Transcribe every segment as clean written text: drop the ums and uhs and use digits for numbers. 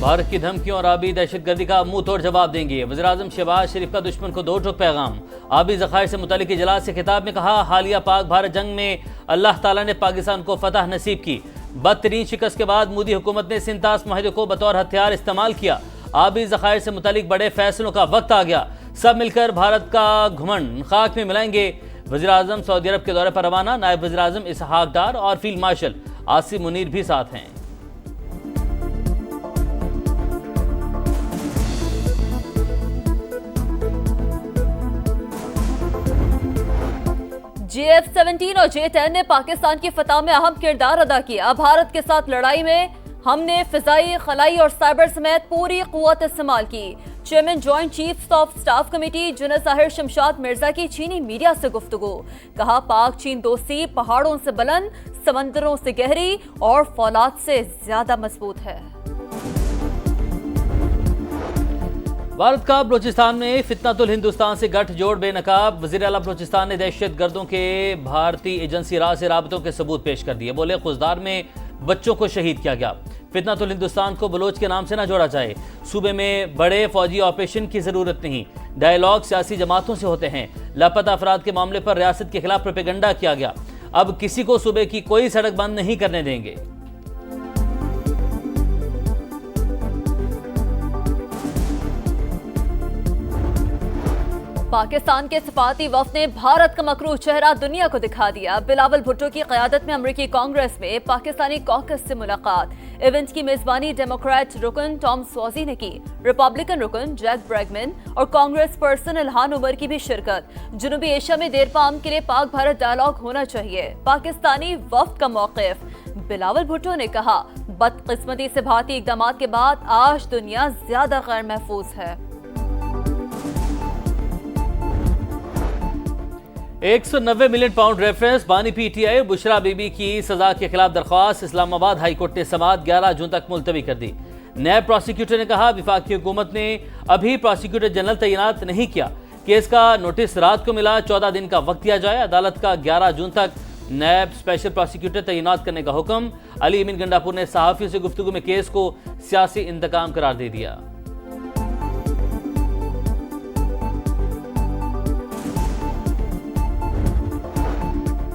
भारत की धमकियों और आबी दहशतगर्दी का मुंह तोड़ जवाब देंगे। वज़ीर-ए-आज़म शहबाज शरीफ का दुश्मन को दो टूक पैगाम। आबी ज़खायर से मुतालिक इजलास से खिताब में कहा, हालिया पाक भारत जंग में अल्लाह ताला ने पाकिस्तान को फतह नसीब की। बदतरीन शिकस्त के बाद मोदी हुकूमत ने सिंतास माहिदे को बतौर हथियार इस्तेमाल किया। आबी ज़खायर से मुतालिक बड़े फैसलों का वक्त आ गया। सब मिलकर भारत का घुमंड खाक में मिलाएंगे। वज़ीर-ए-आज़म सऊदी अरब के दौरे पर रवाना। नायब वज़ीर-ए-आज़म इसहाक डार और फील्ड मार्शल आसिम मुनीर भी साथ हैं। JF-17 और J-10 ने पाकिस्तान की फतह में अहम किरदार अदा किया। भारत के साथ लड़ाई में हमने फिजाई, खलाई और साइबर समेत पूरी कुव्वत इस्तेमाल की। Chairman joint chiefs of staff committee Junaid ज़ाहिर शमशाद मिर्जा की चीनी मीडिया से गुफ्तगू। कहा, पाक चीन दोस्ती पहाड़ों से बुलंद, समंदरों से गहरी और फौलाद से ज्यादा मजबूत है। भारत का बलोचिस्तान में फितनतुल हिंदुस्तान से गठजोड़ बेनकाब। वज़ीर आला बलोचिस्तान ने दहशत गर्दों के भारतीय एजेंसी राह से राबतों के सबूत पेश कर दिए। बोले, खुजदार में बच्चों को शहीद किया गया। फितनतुल हिंदुस्तान को बलोच के नाम से ना जोड़ा जाए। सूबे में बड़े फौजी ऑपरेशन की जरूरत नहीं। डायलॉग सियासी जमातों से होते हैं। लापता अफराद के मामले पर रियासत के खिलाफ प्रोपेगेंडा किया गया। अब किसी को सूबे की कोई सड़क बंद नहीं करने देंगे। पाकिस्तान के सफारती वफ्द ने भारत का मकरूह चेहरा दुनिया को दिखा दिया। बिलावल भुट्टो की क़यादत में अमरीकी कांग्रेस में पाकिस्तानी कॉकस से मुलाकात। इवेंट की मेजबानी डेमोक्रेट रुकन टॉम स्वाजी ने की। रिपब्लिकन रुकन जैक ब्रैगमैन और कांग्रेस पर्सन इल्हान उमर की भी शिरकत। जनूबी एशिया में देरपाम के लिए पाक भारत डायलॉग होना चाहिए। पाकिस्तानी वफ्द का मौक़िफ। बिलावल भुट्टो ने कहा, बदकिस्मती से भारतीय इक़दामात के बाद आज दुनिया ज्यादा गैर महफूज है। 190 मिलियन पाउंड रेफरेंस। बानी PTI बुशरा बीबी की सजा के खिलाफ दरख्वास्त इस्लामाबाद हाई कोर्ट ने समाअत 11 जून तक मुलतवी कर दी। नैब प्रोसिक्यूटर ने कहा, विफाकी हुकूमत ने अभी प्रोसिक्यूटर जनरल तैनात नहीं किया। केस का नोटिस रात को मिला। 14 दिन का वक्त दिया जाए। अदालत का 11 जून तक नैब स्पेशल प्रोसिक्यूटर तैनात करने का हुक्म। अली अमीन गंडापुर ने सहाफियों से गुफ्तगू में केस को सियासी इंतकाम करार दे दिया।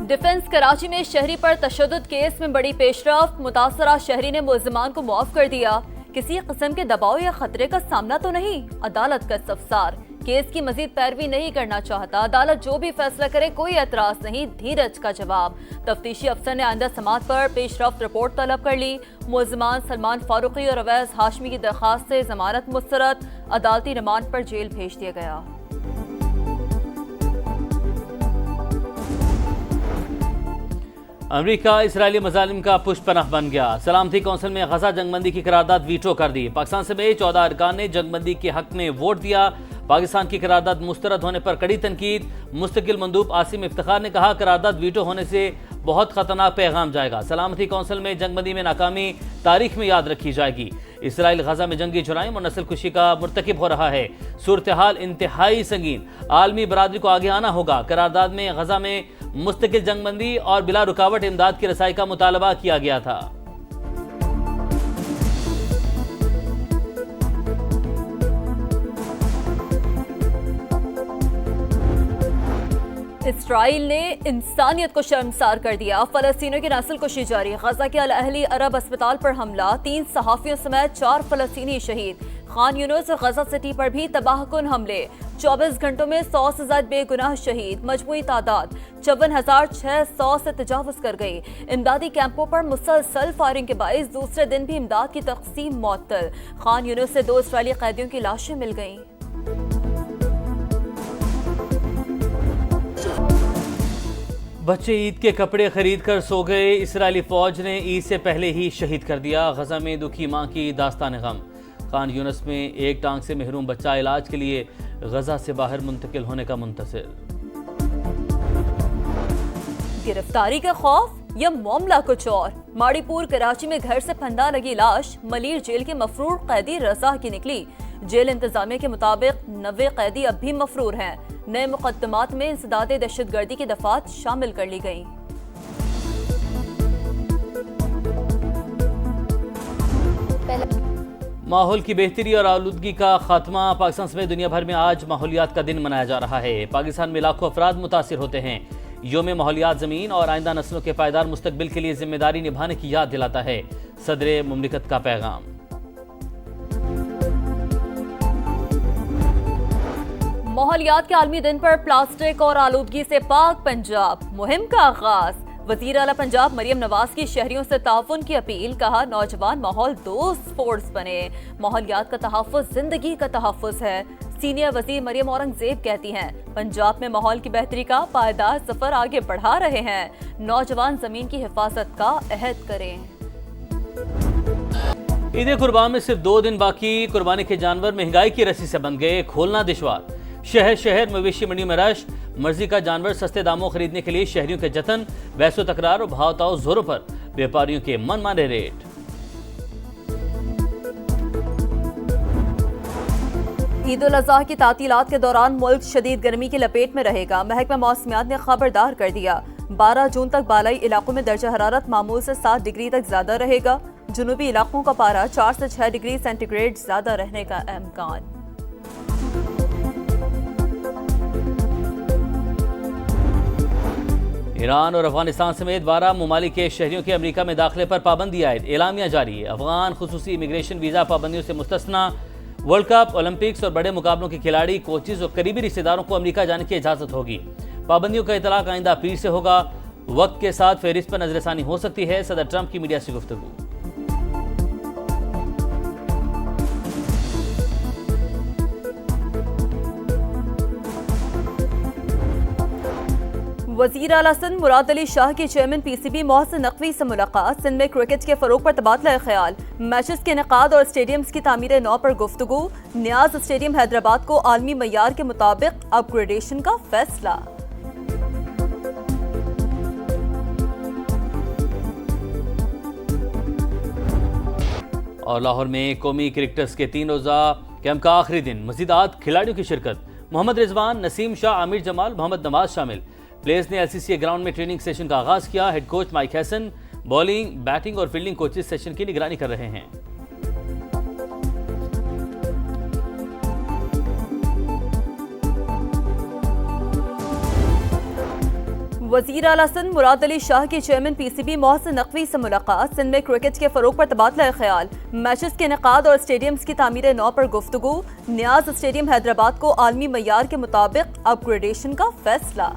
डिफेंस कराची में शहरी पर तशद्दुद केस में बड़ी पेशरफ्त। मुतासरा शहरी ने मुल्जिमान को मुआफ कर दिया। किसी किस्म के दबाव या खतरे का सामना तो नहीं। अदालत का इस्तफसार। केस की मजीद पैरवी नहीं करना चाहता। अदालत जो भी फैसला करे कोई एतराज नहीं। धीरज का जवाब। तफ्तीशी अफसर ने आइंदा समाअत पर पेशरफ्त रिपोर्ट तलब कर ली। मुल्जिमान सलमान फारूकी और अवैस हाशमी की दरखास्त से जमानत मुस्तरद। अदालती रिमांड पर जेल भेज दिया गया। अमेरिका इसराइली मजालिम का पुष्पनाह बन गया। सलामती कौंसिल में गजा जंगबंदी की करारदाद वीटो कर दी। पाकिस्तान समेत 14 अरकान ने जंगबंदी के हक में वोट दिया। पाकिस्तान की करारदाद मुस्तरद होने पर कड़ी तनकीद। मुस्तकिल मंदूब आसिम इफ्तिखार ने कहा, करारदाद वीटो होने से बहुत खतरनाक पैगाम जाएगा। सलामती कौंसिल में जंगबंदी में नाकामी तारीख में याद रखी जाएगी। इसराइल गजा में जंगी जुराइम और नस्ल खुशी का मुर्तकिब हो रहा है। सूरत हाल इंतहाई संगीन। आलमी बरादरी को आगे आना होगा। करारदाद में गजा में मुस्तकिल जंगबंदी और बिला रुकावट इमदाद की रसाई का मुतालबा किया गया था। इसराइल ने इंसानियत को शर्मसार कर दिया। फलस्तीनियों की नस्ल कुशी जारी। गजा के अल अहली अरब अस्पताल पर हमला। 3 सहाफियों समेत 4 फलस्तीनी शहीद। खान यूनुस और गजा सिटी पर भी तबाहकुन हमले। 24 घंटों में 100 से ज्यादा बेगुनाह शहीद। मजमूई तादाद 54,600 से तजावुज कर गई। इमदादी कैंपों पर मुसलसल फायरिंग के बाइस दूसरे दिन भी इमदाद की तकसीम मुअत्तल। खान यूनुस से 2 इसराइली कैदियों की लाशें मिल गईं। बच्चे ईद के कपड़े खरीद कर सो गए। इसराइली फौज ने ईद से पहले ही शहीद कर दिया। गजा में दुखी मां की दास्तान गम। खान यूनुस में एक टांग से महरूम बच्चा इलाज के लिए गजा से बाहर मुंतकिल होने का मुंतज़िर। गिरफ्तारी का खौफ या मामला कुछ और। माड़ीपुर कराची में घर से फंदा लगी लाश मलीर जेल के मफरूर कैदी रजा की निकली। जेल इंतजामिया के मुताबिक 90 कैदी अब भी मफरूर हैं। नए मुकदमात में इंसदाद दहशतगर्दी की दफात शामिल कर ली गई। माहौल की बेहतरी और आलूदगी का खात्मा। पाकिस्तान समेत दुनिया भर में आज माहौलियात का दिन मनाया जा रहा है। पाकिस्तान में लाखों अफराद मुतासिर होते हैं। योम माहौलियात ज़मीन और आइंदा नस्लों के पायदार मुस्तकबिल के लिए जिम्मेदारी निभाने की याद दिलाता है। सदर मुमलिकत का पैगाम। माहौलियात के आलमी दिन पर प्लास्टिक और आलूदगी से पाक पंजाब मुहिम का आगाज। वज़ीर आला पंजाब मरियम नवाज की शहरियों से ताउन की अपील। कहा, नौजवान माहौल दोस्त फोर्स बने। माहौलियात का तहफ़्फ़ुज़ जिंदगी का तहफ़्फ़ुज़ है। सीनियर वज़ीर मरियम औरंगज़ेब कहती हैं, पंजाब में माहौल की बेहतरी का पायदार सफर आगे बढ़ा रहे हैं। नौजवान जमीन की हिफाजत का अहद करें। ईद कुर्बान में सिर्फ 2 दिन बाकी। कुर्बानी के जानवर महंगाई की रस्सी से बंध गए, खोलना दुश्वार। शहर शहर मवेशी मंडियों में रश। मर्जी का जानवर सस्ते दामों खरीदने के लिए शहरियों के जतन। बहसो तकरार और भाव ताव जोरों पर। व्यापारियों के मनमाने रेट। ईद उल अज़हा की तातीलात के दौरान मुल्क शदीद गर्मी की लपेट में रहेगा। महकमा मौसमियात ने खबरदार कर दिया। 12 जून तक बालाई इलाकों में दर्जा हरारत मामूल से 7 डिग्री तक ज्यादा रहेगा। जुनूबी इलाकों का पारा 4 से 6 डिग्री सेंटीग्रेड ज्यादा रहने का इम्कान। ईरान और अफगानिस्तान समेत 12 ममालिक के शहरियों के अमेरिका में दाखिले पर पाबंदी आयद। एलामिया जारी। अफगान खुसूसी इमिग्रेशन वीज़ा पाबंदियों से मुस्तस्ना। वर्ल्ड कप, ओलंपिक्स और बड़े मुकाबलों के खिलाड़ी, कोचेज और करीबी रिश्तेदारों को अमेरिका जाने की इजाज़त होगी। पाबंदियों का इतलाक आइंदा पीर से होगा। वक्त के साथ फहरिस्त पर नजरसानी हो सकती है। सदर ट्रंप की मीडिया से गुफ्तगू। वज़ीर आला सिंध मुराद अली शाह की चेयरमैन PCB मोहसिन नकवी से मुलाकात। सिंध में क्रिकेट के फरोग पर तबादला ख्याल। मैचेस के इनेकाद और स्टेडियम्स की तामीर नौ पर गुफ्तगू। नियाज स्टेडियम हैदराबाद को आलमी मयार के मुताबिक अपग्रेडेशन का फैसला। और लाहौर में कौमी क्रिकेटर्स के 3 रोज़ा कैंप का आखिरी दिन। मज़ीद 8 खिलाड़ियों की शिरकत। मोहम्मद रिजवान, नसीम शाह, आमिर जमाल, मोहम्मद नवाज शामिल। प्लेयर्स ने LCCA ग्राउंड में ट्रेनिंग सेशन का आगाज किया। Head coach mic Hesson bowling, batting और फील्डिंग कोचेज सेशन की निगरानी कर रहे हैं। वज़ीर आला सिंध मुराद अली शाह की चेयरमैन PCB मोहसिन नकवी से मुलाकात। सिंध में क्रिकेट के फरोग पर तबादला ख्याल। मैचेस के इनेकाद और स्टेडियम्स की तामीर नौ पर गुफ्तगू। नियाज स्टेडियम हैदराबाद को आलमी मयार के मुताबिक अपग्रेडेशन का फैसला।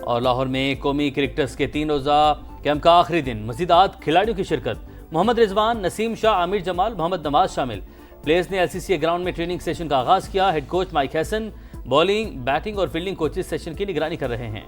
और लाहौर में कौमी क्रिकेटर्स के 3 रोज़ा कैंप का आखिरी दिन। मज़ीद 8 खिलाड़ियों की शिरकत। मोहम्मद रिजवान, नसीम शाह, आमिर जमाल, मोहम्मद नवाज शामिल। प्लेयर्स ने LCCA ग्राउंड में ट्रेनिंग सेशन का आगाज किया। Head coach mic Hesson bowling, batting और फील्डिंग कोचेज सेशन की निगरानी कर रहे हैं।